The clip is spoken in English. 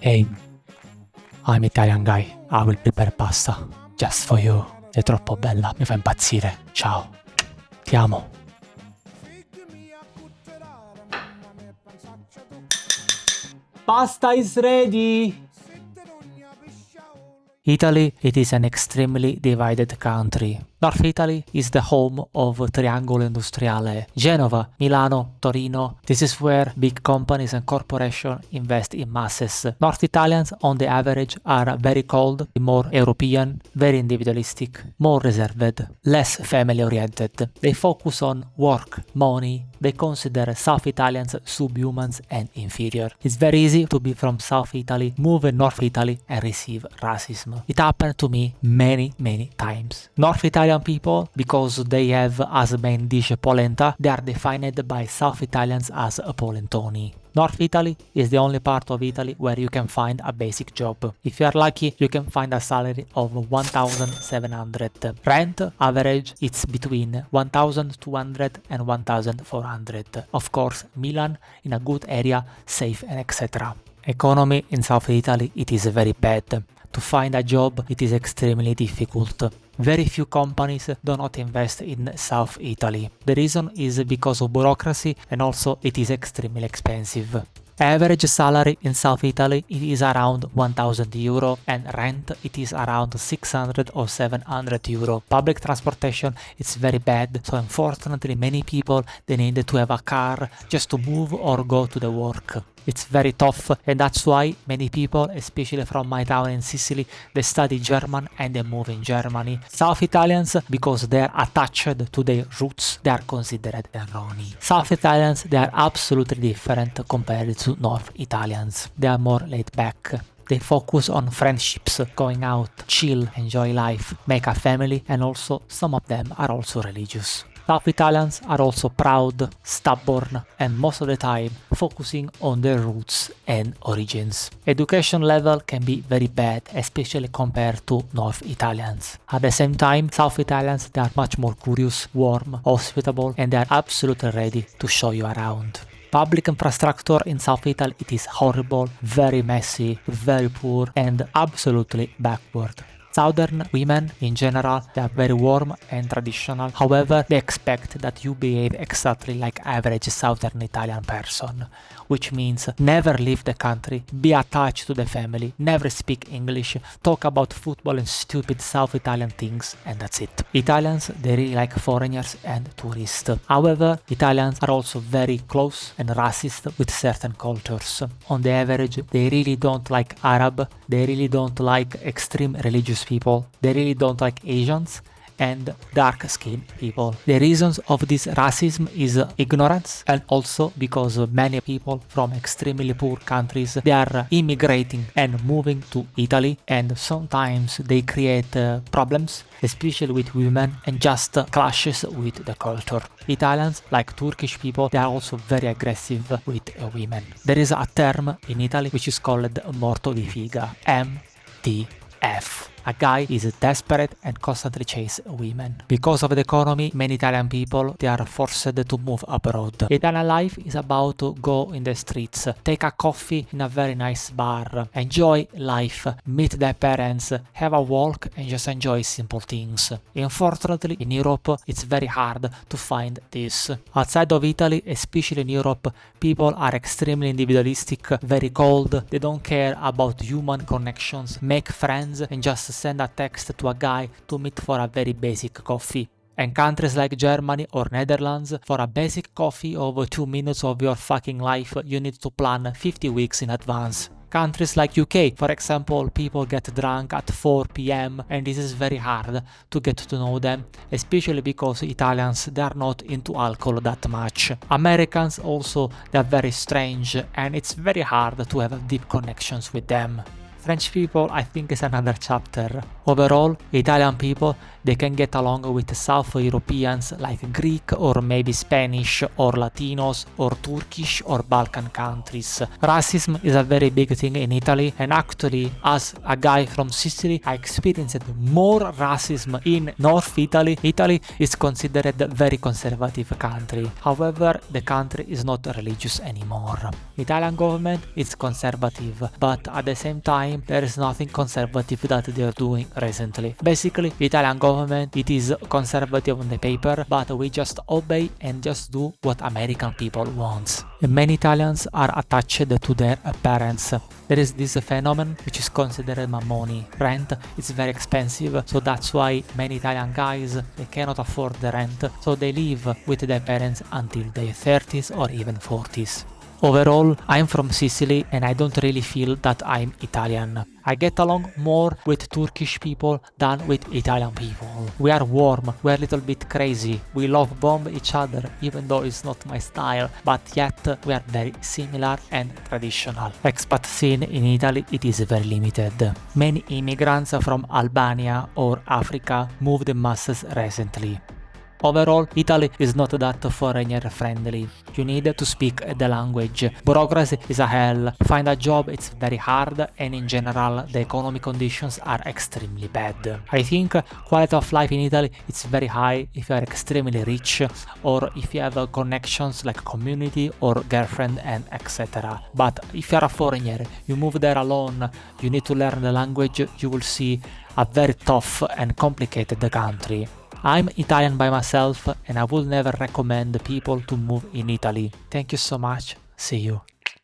Hey, I'm Italian guy. I will prepare pasta just for you. È troppo bella, mi fa impazzire. Ciao. Ti amo. Pasta is ready! Italy, it is an extremely divided country. North Italy is the home of Triangolo Industriale, Genova, Milano, Torino. This is where big companies and corporations invest in masses. North Italians, on the average, are very cold, more European, very individualistic, more reserved, less family-oriented. They focus on work, money. They consider South Italians subhumans and inferior. It's very easy to be from South Italy, move in North Italy and receive racism. It happened to me many times. North Italian people, because they have as main dish polenta, they are defined by South Italians as polentoni. North Italy is the only part of Italy where you can find a basic job. If you are lucky, you can find a salary of 1,700. Rent, average, it's between 1,200 and 1,400. Of course, Milan, in a good area, safe and etc. Economy in South Italy, it is very bad. To find a job, it is extremely difficult. Very few companies do not invest in South Italy. The reason is because of bureaucracy and also it is extremely expensive. Average salary in South Italy it is around 1,000 euro and rent it is around 600 or 700 euro. Public transportation it's very bad, so unfortunately many people they need to have a car just to move or go to the work. It's very tough and that's why many people, especially from my town in Sicily, they study German and they move in Germany. South Italians, because they are attached to their roots, they are considered erroni. South Italians, they are absolutely different compared to North Italians. They are more laid back. They focus on friendships, going out, chill, enjoy life, make a family, and also some of them are also religious. South Italians are also proud, stubborn, and most of the time focusing on their roots and origins. Education level can be very bad, especially compared to North Italians. At the same time, South Italians they are much more curious, warm, hospitable, and they are absolutely ready to show you around. Public infrastructure in South Italy it is horrible, very messy, very poor, and absolutely backward. Southern women in general they are very warm and traditional, however they expect that you behave exactly like average Southern Italian person, which means never leave the country, be attached to the family, never speak English, talk about football and stupid South Italian things, and that's it. Italians they really like foreigners and tourists. However, Italians are also very close and racist with certain cultures. On the average, they really don't like Arab, they really don't like extreme religious people, they really don't like Asians and dark-skinned people. The reasons of this racism is ignorance and also because many people from extremely poor countries they are immigrating and moving to Italy and sometimes they create problems, especially with women and just clashes with the culture. Italians, like Turkish people, they are also very aggressive with women. There is a term in Italy which is called Morto di Figa, MTF. A guy is desperate and constantly chase women. Because of the economy, many Italian people they are forced to move abroad. Italian life is about to go in the streets, take a coffee in a very nice bar, enjoy life, meet their parents, have a walk and just enjoy simple things. Unfortunately, in Europe, it's very hard to find this. Outside of Italy, especially in Europe, people are extremely individualistic, very cold, they don't care about human connections, make friends and just send a text to a guy to meet for a very basic coffee. And countries like Germany or Netherlands, for a basic coffee of 2 minutes of your fucking life, you need to plan 50 weeks in advance. Countries like UK, for example, people get drunk at 4 p.m. and this is very hard to get to know them, especially because Italians they are not into alcohol that much. Americans also they are very strange and it's very hard to have deep connections with them. French people, I think, is another chapter. Overall, Italian people, they can get along with South Europeans like Greek or maybe Spanish or Latinos or Turkish or Balkan countries. Racism is a very big thing in Italy, and actually, as a guy from Sicily, I experienced more racism in North Italy. Italy is considered a very conservative country. However, the country is not religious anymore. Italian government is conservative, but at the same time, there is nothing conservative that they are doing recently. Basically, Italian government, it is conservative on the paper, but we just obey and just do what American people want. And many Italians are attached to their parents. There is this phenomenon which is considered Mammoni. Rent is very expensive, so that's why many Italian guys, they cannot afford the rent, so they live with their parents until their 30s or even 40s. Overall, I'm from Sicily and I don't really feel that I'm Italian. I get along more with Turkish people than with Italian people. We are warm, we are a little bit crazy, we love bomb each other, even though it's not my style, but yet we are very similar and traditional. Expat scene in Italy, it is very limited. Many immigrants from Albania or Africa moved in masses recently. Overall, Italy is not that foreigner friendly. You need to speak the language. Bureaucracy is a hell. Find a job, it's very hard, and in general, the economic conditions are extremely bad. I think quality of life in Italy is very high if you are extremely rich or if you have connections like community or girlfriend and etc. But if you are a foreigner, you move there alone, you need to learn the language, you will see a very tough and complicated country. I'm Italian by myself and I would never recommend people to move in Italy. Thank you so much. See you.